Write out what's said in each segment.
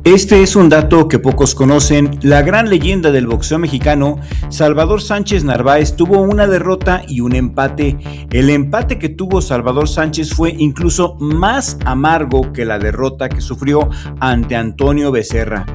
Este es un dato que pocos conocen. La gran leyenda del boxeo mexicano, Salvador Sánchez Narváez, tuvo una derrota y un empate. El empate que tuvo Salvador Sánchez fue incluso más amargo que la derrota que sufrió ante Antonio Becerra,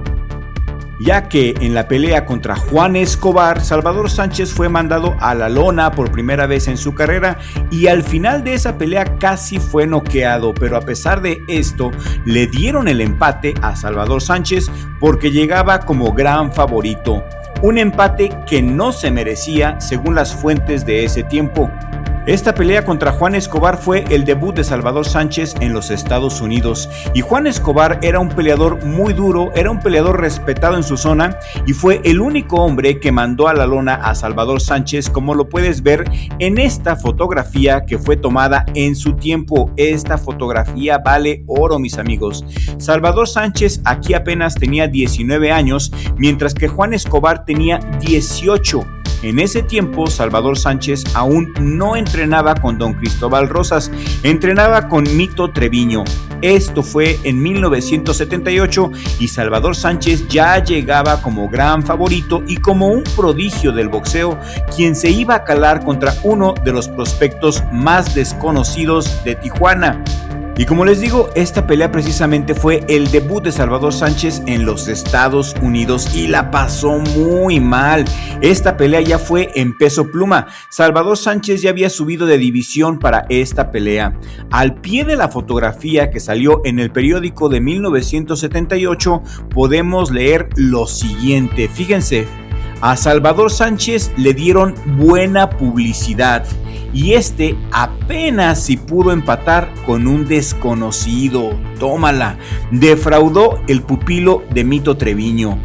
ya que en la pelea contra Juan Escobar, Salvador Sánchez fue mandado a la lona por primera vez en su carrera y al final de esa pelea casi fue noqueado, pero a pesar de esto le dieron el empate a Salvador Sánchez porque llegaba como gran favorito. Un empate que no se merecía según las fuentes de ese tiempo. Esta pelea contra Juan Escobar fue el debut de Salvador Sánchez en los Estados Unidos y Juan Escobar era un peleador muy duro, era un peleador respetado en su zona y fue el único hombre que mandó a la lona a Salvador Sánchez, como lo puedes ver en esta fotografía que fue tomada en su tiempo. Esta fotografía vale oro, mis amigos. Salvador Sánchez aquí apenas tenía 19 años, mientras que Juan Escobar tenía 18. En ese tiempo, Salvador Sánchez aún no entrenaba con Don Cristóbal Rosas, entrenaba con Mito Treviño. Esto fue en 1978 y Salvador Sánchez ya llegaba como gran favorito y como un prodigio del boxeo, quien se iba a calar contra uno de los prospectos más desconocidos de Tijuana. Y como les digo, esta pelea precisamente fue el debut de Salvador Sánchez en los Estados Unidos y la pasó muy mal. Esta pelea ya fue en peso pluma. Salvador Sánchez ya había subido de división para esta pelea. Al pie de la fotografía que salió en el periódico de 1978 podemos leer lo siguiente. Fíjense, a Salvador Sánchez le dieron buena publicidad y apenas si pudo empatar con un desconocido. Tómala. Defraudó el pupilo de Mito Treviño.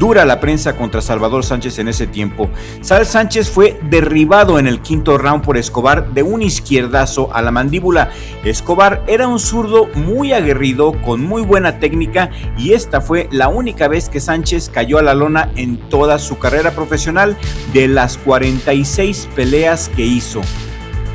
Dura la prensa contra Salvador Sánchez en ese tiempo. Sal Sánchez fue derribado en el quinto round por Escobar de un izquierdazo a la mandíbula. Escobar era un zurdo muy aguerrido, con muy buena técnica, y esta fue la única vez que Sánchez cayó a la lona en toda su carrera profesional de las 46 peleas que hizo.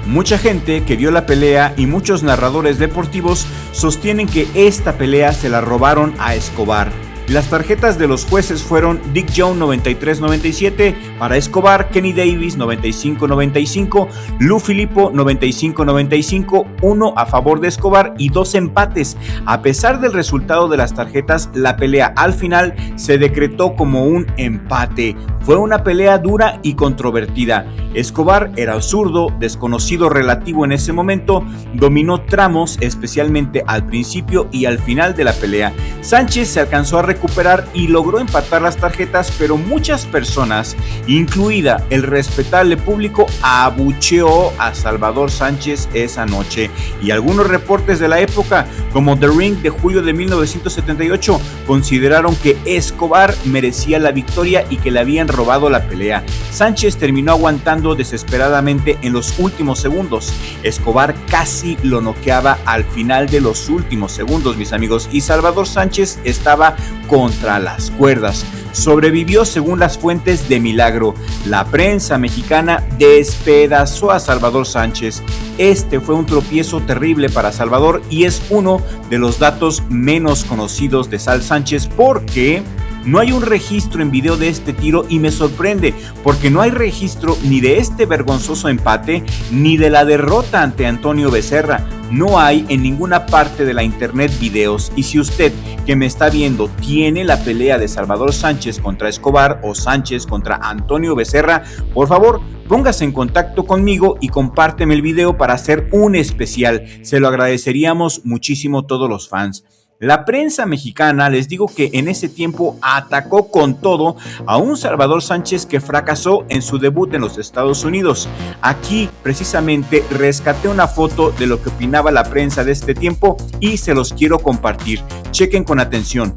Mucha gente que vio la pelea y muchos narradores deportivos sostienen que esta pelea se la robaron a Escobar. Las tarjetas de los jueces fueron Dick Jones 93-97 para Escobar, Kenny Davis 95-95, Lou Filippo 95-95, 1 a favor de Escobar y 2 empates. A pesar del resultado de las tarjetas, la pelea al final se decretó como un empate. Fue una pelea dura y controvertida. Escobar era zurdo, desconocido relativo en ese momento, dominó tramos, especialmente al principio y al final de la pelea. Sánchez se alcanzó a recuperar y logró empatar las tarjetas, pero muchas personas, incluida el respetable público, abucheó a Salvador Sánchez esa noche. Y algunos reportes de la época, como The Ring de julio de 1978, consideraron que Escobar merecía la victoria y que le habían robado la pelea. Sánchez terminó aguantando desesperadamente en los últimos segundos. Escobar casi lo noqueaba al final de los últimos segundos, mis amigos, y Salvador Sánchez estaba contra las cuerdas. Sobrevivió según las fuentes de milagro. La prensa mexicana despedazó a Salvador Sánchez. Este fue un tropiezo terrible para Salvador y es uno de los datos menos conocidos de Sal Sánchez, porque no hay un registro en video de este tiro y me sorprende porque no hay registro ni de este vergonzoso empate ni de la derrota ante Antonio Becerra. No hay en ninguna parte de la internet videos, y si usted que me está viendo tiene la pelea de Salvador Sánchez contra Escobar o Sánchez contra Antonio Becerra, por favor póngase en contacto conmigo y compárteme el video para hacer un especial. Se lo agradeceríamos muchísimo todos los fans. La prensa mexicana, les digo que en ese tiempo atacó con todo a un Salvador Sánchez que fracasó en su debut en los Estados Unidos. Aquí precisamente rescaté una foto de lo que opinaba la prensa de este tiempo y se los quiero compartir. Chequen con atención.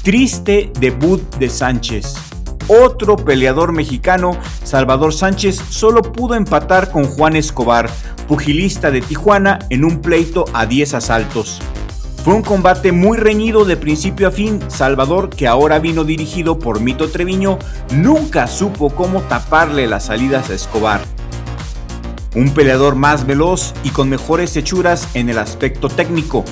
Triste debut de Sánchez. Otro peleador mexicano, Salvador Sánchez, solo pudo empatar con Juan Escobar, pugilista de Tijuana, en un pleito a 10 asaltos. Fue un combate muy reñido de principio a fin. Salvador, que ahora vino dirigido por Mito Treviño, nunca supo cómo taparle las salidas a Escobar. Un peleador más veloz y con mejores hechuras en el aspecto técnico.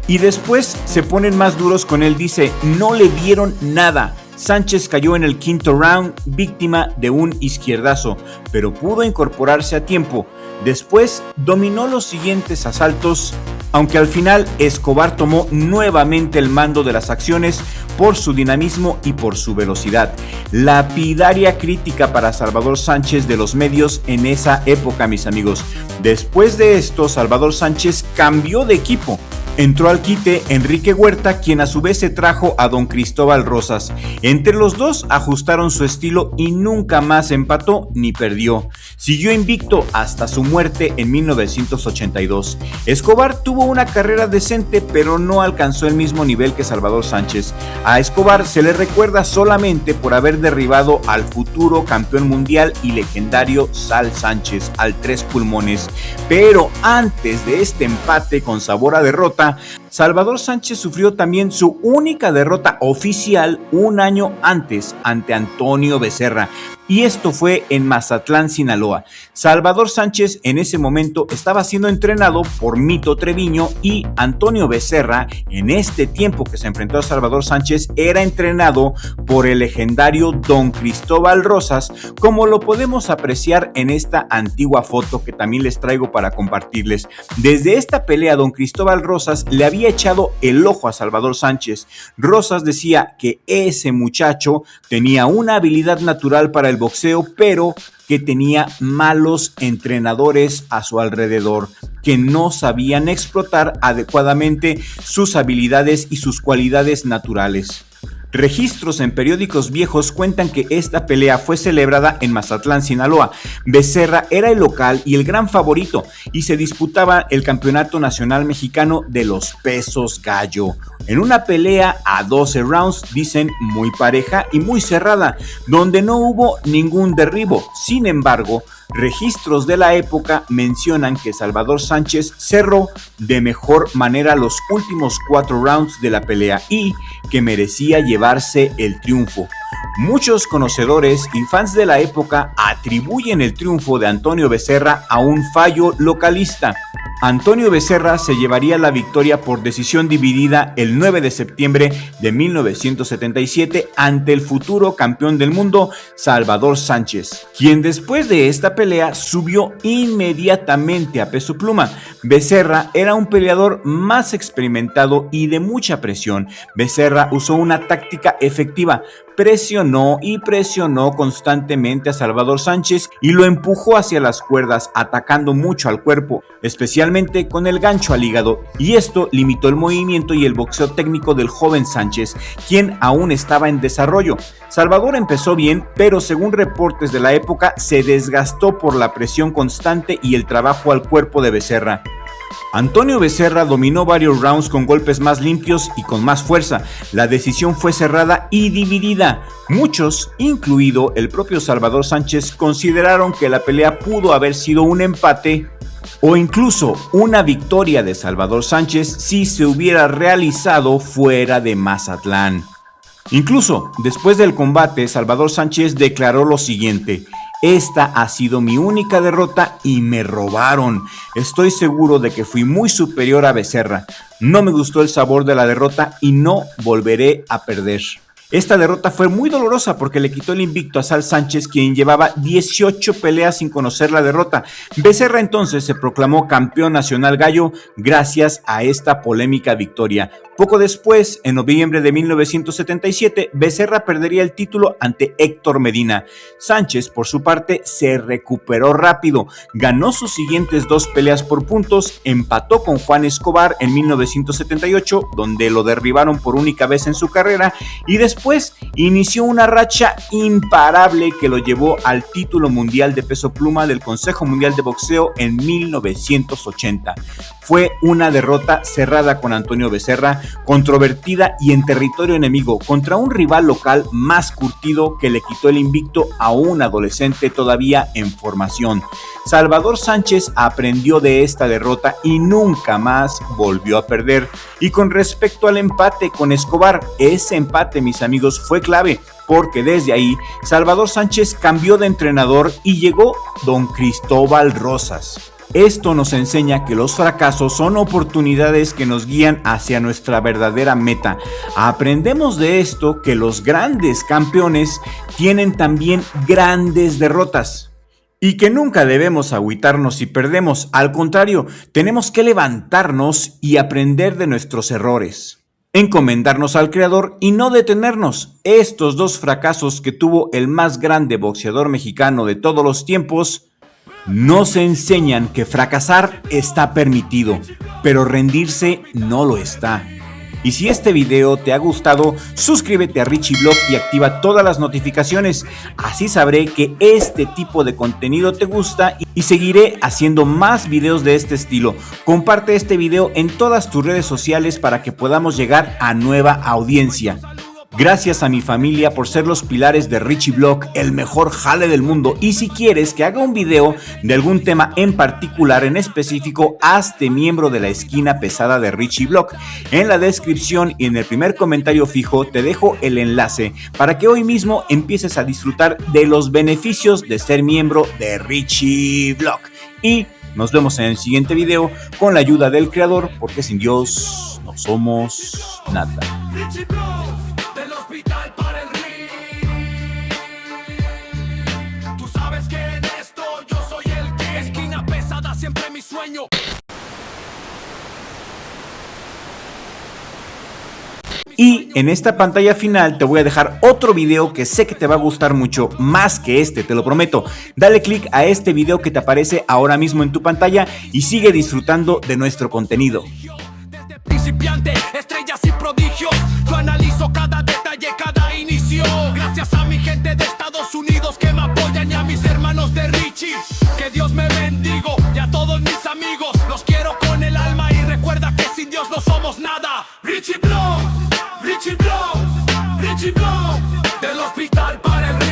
Y después se ponen más duros con él, dice, no le dieron nada. Sánchez cayó en el quinto round víctima de un izquierdazo, pero pudo incorporarse a tiempo. Después dominó los siguientes asaltos, aunque al final Escobar tomó nuevamente el mando de las acciones por su dinamismo y por su velocidad. Lapidaria crítica para Salvador Sánchez de los medios en esa época, mis amigos. Después de esto, Salvador Sánchez cambió de equipo. Entró al quite Enrique Huerta, quien a su vez se trajo a don Cristóbal Rosas. Entre los dos ajustaron su estilo y nunca más empató ni perdió. Siguió invicto hasta su muerte en 1982. Escobar tuvo una carrera decente, pero no alcanzó el mismo nivel que Salvador Sánchez. A Escobar se le recuerda solamente por haber derribado al futuro campeón mundial y legendario Sal Sánchez, al Tres Pulmones. Pero antes de este empate con sabor a derrota, Salvador Sánchez sufrió también su única derrota oficial un año antes ante Antonio Becerra, y esto fue en Mazatlán, Sinaloa. Salvador Sánchez en ese momento estaba siendo entrenado por Mito Treviño y Antonio Becerra, en este tiempo que se enfrentó a Salvador Sánchez, era entrenado por el legendario don Cristóbal Rosas, como lo podemos apreciar en esta antigua foto que también les traigo para compartirles. Desde esta pelea, don Cristóbal Rosas le había echado el ojo a Salvador Sánchez. Rosas decía que ese muchacho tenía una habilidad natural para el boxeo, pero que tenía malos entrenadores a su alrededor, que no sabían explotar adecuadamente sus habilidades y sus cualidades naturales. Registros en periódicos viejos cuentan que esta pelea fue celebrada en Mazatlán, Sinaloa. Becerra era el local y el gran favorito, y se disputaba el campeonato nacional mexicano de los pesos gallo. En una pelea a 12 rounds, dicen muy pareja y muy cerrada, donde no hubo ningún derribo. Sin embargo, registros de la época mencionan que Salvador Sánchez cerró de mejor manera los últimos 4 rounds de la pelea y que merecía llevarse el triunfo. Muchos conocedores y fans de la época atribuyen el triunfo de Antonio Becerra a un fallo localista. Antonio Becerra se llevaría la victoria por decisión dividida el 9 de septiembre de 1977 ante el futuro campeón del mundo, Salvador Sánchez, quien después de esta pelea subió inmediatamente a peso pluma. Becerra era un peleador más experimentado y de mucha presión. Becerra usó una táctica efectiva. Presionó y presionó constantemente a Salvador Sánchez y lo empujó hacia las cuerdas, atacando mucho al cuerpo, especialmente con el gancho al hígado, y esto limitó el movimiento y el boxeo técnico del joven Sánchez, quien aún estaba en desarrollo. Salvador empezó bien, pero según reportes de la época, se desgastó por la presión constante y el trabajo al cuerpo de Becerra. Antonio Becerra dominó varios rounds con golpes más limpios y con más fuerza. La decisión fue cerrada y dividida. Muchos, incluido el propio Salvador Sánchez, consideraron que la pelea pudo haber sido un empate o incluso una victoria de Salvador Sánchez si se hubiera realizado fuera de Mazatlán. Incluso después del combate, Salvador Sánchez declaró lo siguiente: esta ha sido mi única derrota y me robaron. Estoy seguro de que fui muy superior a Becerra. No me gustó el sabor de la derrota y no volveré a perder. Esta derrota fue muy dolorosa porque le quitó el invicto a Sal Sánchez, quien llevaba 18 peleas sin conocer la derrota. Becerra entonces se proclamó campeón nacional gallo gracias a esta polémica victoria. Poco después, en noviembre de 1977, Becerra perdería el título ante Héctor Medina. Sánchez, por su parte, se recuperó rápido, ganó sus siguientes 2 peleas por puntos, empató con Juan Escobar en 1978, donde lo derribaron por única vez en su carrera, y después inició una racha imparable que lo llevó al título mundial de peso pluma del Consejo Mundial de Boxeo en 1980. Fue una derrota cerrada con Antonio Becerra, controvertida y en territorio enemigo, contra un rival local más curtido que le quitó el invicto a un adolescente todavía en formación. Salvador Sánchez aprendió de esta derrota y nunca más volvió a perder. Y con respecto al empate con Escobar, ese empate, mis amigos, fue clave, porque desde ahí Salvador Sánchez cambió de entrenador y llegó don Cristóbal Rosas. Esto nos enseña que los fracasos son oportunidades que nos guían hacia nuestra verdadera meta. Aprendemos de esto que los grandes campeones tienen también grandes derrotas. Y que nunca debemos agüitarnos si perdemos, al contrario, tenemos que levantarnos y aprender de nuestros errores. Encomendarnos al Creador y no detenernos. Estos dos fracasos que tuvo el más grande boxeador mexicano de todos los tiempos nos enseñan que fracasar está permitido, pero rendirse no lo está. Y si este video te ha gustado, suscríbete a Richie Vlog y activa todas las notificaciones. Así sabré que este tipo de contenido te gusta y seguiré haciendo más videos de este estilo. Comparte este video en todas tus redes sociales para que podamos llegar a nueva audiencia. Gracias a mi familia por ser los pilares de Richie Vlog, el mejor jale del mundo. Y si quieres que haga un video de algún tema en particular, en específico, hazte miembro de la esquina pesada de Richie Vlog. En la descripción y en el primer comentario fijo te dejo el enlace para que hoy mismo empieces a disfrutar de los beneficios de ser miembro de Richie Vlog. Y nos vemos en el siguiente video con la ayuda del Creador, porque sin Dios no somos nada. Hospital para el ring. Tú sabes que en esto yo soy el que esquina pesada, siempre mi sueño. Y en esta pantalla final te voy a dejar otro video que sé que te va a gustar mucho, más que este, te lo prometo. Dale click a este video que te aparece ahora mismo en tu pantalla y sigue disfrutando de nuestro contenido. Desde principiante, estrellas y prodigios, yo analizo cada detalle, cada inicio. Gracias a mi gente de Estados Unidos que me apoyan y a mis hermanos de Richie, que Dios me bendigo, y a todos mis amigos los quiero con el alma, y recuerda que sin Dios no somos nada. Richie Vlog, Richie Vlog, Richie Vlog, del hospital para el ring.